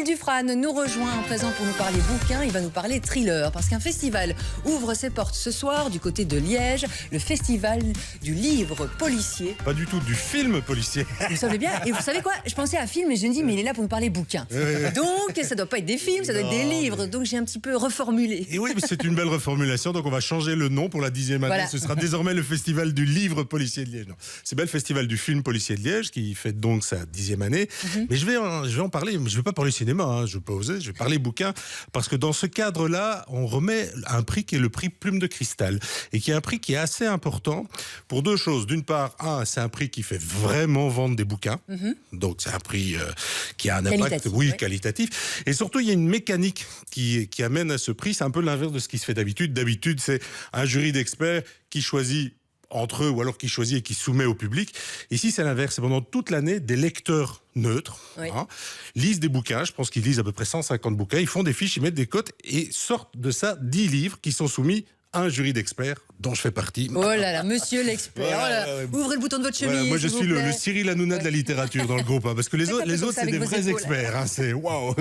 Dufrane nous rejoint en présent pour nous parler bouquin. Il va nous parler thriller parce qu'un festival ouvre ses portes ce soir du côté de Liège, le festival du livre policier. Pas du tout, du film policier. Vous savez bien. Et vous savez quoi? Je pensais à film et je me dis mais il est là pour nous parler bouquin. Donc ça doit pas être des films, ça doit être des livres. Donc j'ai un petit peu reformulé. Et oui, mais c'est une belle reformulation. Donc on va changer le nom pour la 10e année. Voilà. Ce sera désormais le festival du livre policier de Liège. Non, c'est bien le festival du film policier de Liège qui fête donc sa 10e année. Mais je vais en parler. Mais je vais pas parler cinéma. Hein. Je vais pas oser. Je vais parler bouquin parce que dans ce cadre-là, on remet un prix qui est le prix Plume de Cristal et qui est un prix qui est assez important pour deux choses. D'une part, c'est un prix qui fait vraiment vendre des bouquins. Donc c'est un prix qui a un impact, qualitatif. Et surtout, il y a une mécanique qui amène à ce prix. C'est un peu l'inverse de ce qui se fait d'habitude. D'habitude, c'est un jury d'experts qui choisit entre eux ou alors qui choisit et qui soumet au public. Ici, c'est l'inverse. C'est pendant toute l'année, des lecteurs neutres lisent des bouquins. Je pense qu'ils lisent à peu près 150 bouquins. Ils font des fiches, ils mettent des cotes et sortent de ça 10 livres qui sont soumis à un jury d'experts dont je fais partie. Oh là là, monsieur l'expert. Voilà, ouvrez le bouton de votre chemise. Voilà, moi, je suis le plaît. Cyril Hanouna de la littérature dans le groupe. Parce que les autres c'est des vrais experts. C'est waouh.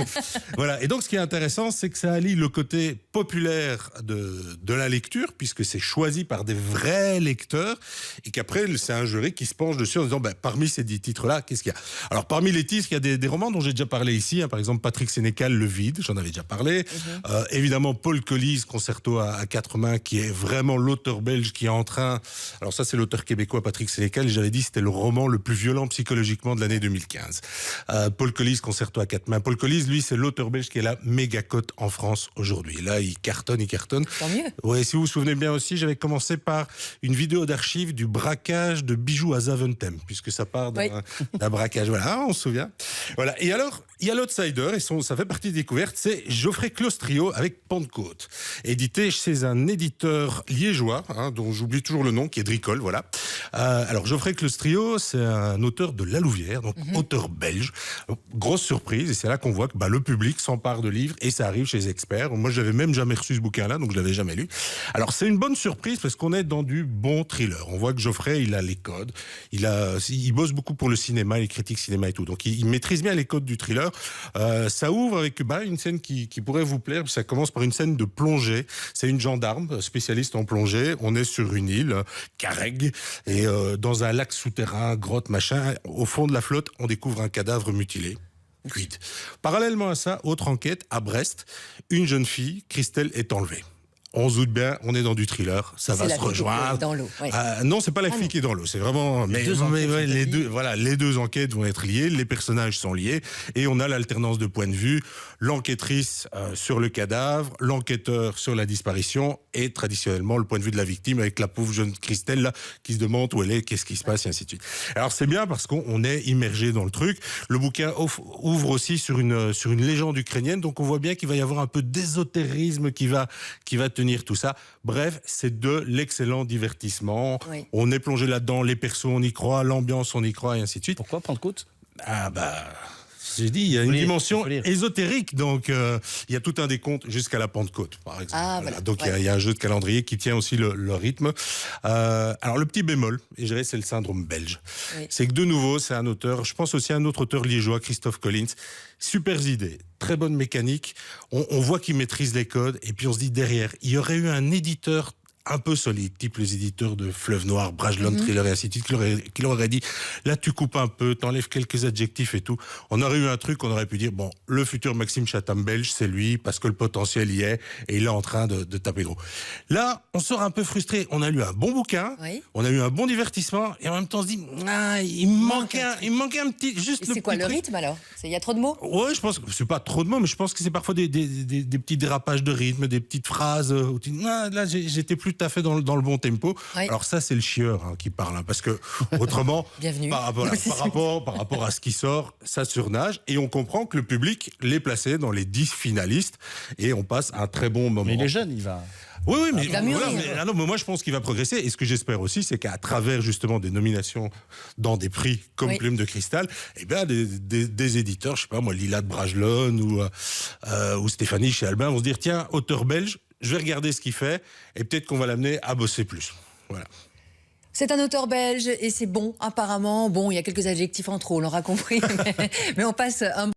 Voilà. Et donc, ce qui est intéressant, c'est que ça allie le côté populaire de la lecture, puisque c'est choisi par des vrais lecteurs, et qu'après, c'est un jury qui se penche dessus en disant, parmi ces 10 titres-là, qu'est-ce qu'il y a? Alors, parmi les titres, il y a des romans dont j'ai déjà parlé ici. Par exemple, Patrick Sénécal, Le Vide, j'en avais déjà parlé. Évidemment, Paul Collis, Concerto à 4 mains, qui est vraiment l'auteur belge qui est en train... Alors ça, c'est l'auteur québécois Patrick Sénécal, et j'avais dit c'était le roman le plus violent psychologiquement de l'année 2015. Paul Collis, Concerto à 4 mains. Paul Collis, lui, c'est l'auteur belge qui est la méga cote en France aujourd'hui. Là, il cartonne. Tant mieux. Ouais, si vous vous souvenez bien aussi, j'avais commencé par une vidéo d'archives du braquage de bijoux à Zaventem, puisque ça part d'un braquage. Voilà, on se souvient. Voilà. Et alors, il y a l'outsider, et ça fait partie des découvertes, c'est Geoffrey Claustrio avec Pentecôte, édité chez un éditeur liégeois, dont j'oublie toujours le nom, qui est Dricol, voilà. Alors, Geoffrey Claustrio, c'est un auteur de La Louvière, donc auteur belge. Grosse surprise, et c'est là qu'on voit que le public s'empare de livres, et ça arrive chez les experts. Moi, je n'avais même jamais reçu ce bouquin-là, donc je l'avais jamais lu. Alors, c'est une bonne surprise, parce qu'on est dans du bon thriller. On voit que Geoffrey, il a les codes, il bosse beaucoup pour le cinéma, les critiques cinéma et tout, donc il maîtrise bien les codes du thriller. Ça ouvre avec une scène qui pourrait vous plaire, ça commence par une scène de plongée. C'est une gendarme spécialiste en plongée. On est sur une île, Carreg, et dans un lac souterrain, grotte, machin. Au fond de la flotte, on découvre un cadavre mutilé. Cuite. Parallèlement à ça, autre enquête, à Brest, une jeune fille, Christelle, est enlevée. On se doute bien, on est dans du thriller, ça va se rejoindre. Dans l'eau. Non, c'est pas la fille qui est dans l'eau, c'est vraiment. Les deux enquêtes vont être liées, les personnages sont liés, et on a l'alternance de points de vue. L'enquêtrice sur le cadavre, l'enquêteur sur la disparition, et traditionnellement le point de vue de la victime avec la pauvre jeune Christelle là, qui se demande où elle est, qu'est-ce qui se passe, et ainsi de suite. Alors c'est bien parce qu'on est immergé dans le truc. Le bouquin ouvre aussi sur une légende ukrainienne, donc on voit bien qu'il va y avoir un peu d'ésotérisme qui va tenir tout ça. Bref, c'est de l'excellent divertissement. On est plongé là-dedans, les persos, on y croit, l'ambiance, on y croit, et ainsi de suite. Pourquoi Pentecôte? J'ai dit, il y a une dimension ésotérique, donc il y a tout un décompte jusqu'à la Pentecôte, par exemple. Voilà. Donc il y a un jeu de calendrier qui tient aussi le rythme. Alors le petit bémol, et je dirais c'est le syndrome belge. C'est que de nouveau, c'est un auteur, je pense aussi à un autre auteur liégeois, Christophe Collins. Super idée, très bonne mécanique. On voit qu'il maîtrise les codes, et puis on se dit derrière, il y aurait eu un éditeur un peu solide, type les éditeurs de Fleuve Noir, Brajlon, Thriller et ainsi de suite, qui leur aurait dit, là tu coupes un peu, t'enlèves quelques adjectifs et tout. On aurait eu un truc, on aurait pu dire, le futur Maxime Chatham belge, c'est lui, parce que le potentiel y est, et il est en train de taper gros. Là, on sort un peu frustré. On a lu un bon bouquin, on a eu un bon divertissement, et en même temps on se dit, il me manquait un petit, juste c'est quoi le rythme alors? Il y a trop de mots? Ouais, je pense que c'est pas trop de mots, mais je pense que c'est parfois des petits dérapages de rythme, des petites phrases où tu dis, là j'étais plus tout à fait dans le bon tempo. Alors ça, c'est le chieur qui parle, parce que autrement, par rapport à ce qui sort, ça surnage, et on comprend que le public l'est placé dans les 10 finalistes, et on passe un très bon moment. Mais il est jeune, il va... Oui, mais moi je pense qu'il va progresser, et ce que j'espère aussi, c'est qu'à travers justement des nominations dans des prix comme Plume de Cristal, des éditeurs, je sais pas moi, Lila de Brajlon ou Stéphanie chez Albin vont se dire, tiens, auteur belge, je vais regarder ce qu'il fait, et peut-être qu'on va l'amener à bosser plus. Voilà. C'est un auteur belge et c'est bon, apparemment. Bon, il y a quelques adjectifs en trop, on l'aura compris, mais on passe un